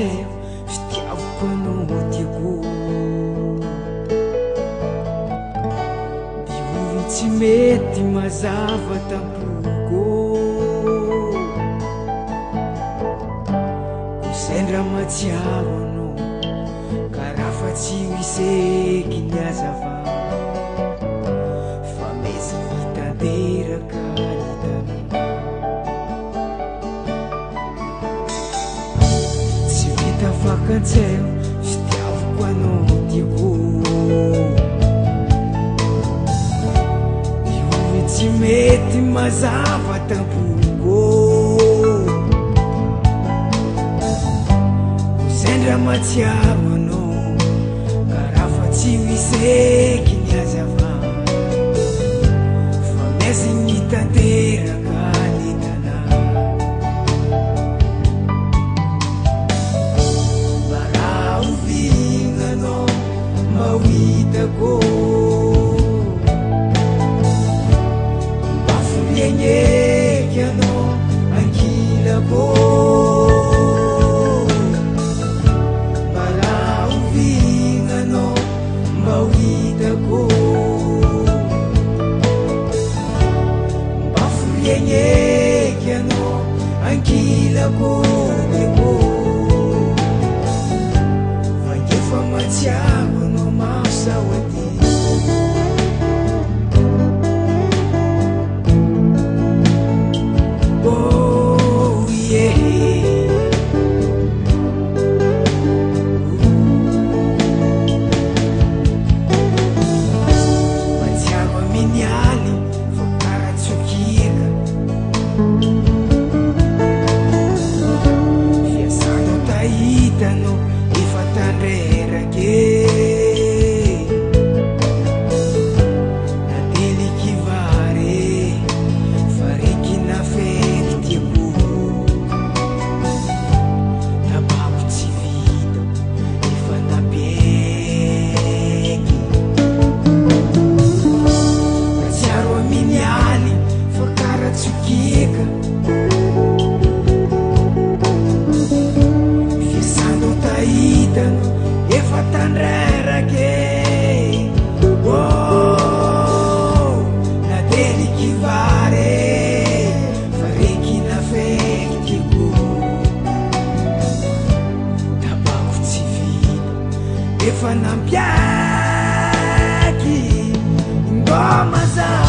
fakantseo fitiavako anao tiako diovy tsy mety mazava tampoko kosendra matsiaro anao karaha fa tsy hoiseky ny azava fa mezi mitanteraka fakantseo fitiavako anao tiako diovy tsy mety mazava tampoko kosendra matsiaro anao karaha fa tsy hoiseky ny azava fa mezi mitanteraka hitako mbafoliagneky anao ankilako mbala ovignanao mba ho hitako mbafoliagneky anao ankilako eko vangefa matsiaro sawati oh yeah matsiaro amin'ny aly fa karatsokika fiasano tahitano efa tandrerake fiasano tahitano efa tandrerake nadeliky vare fa reky nafekitiko tabako tsy vino efa nampiaky ngoma za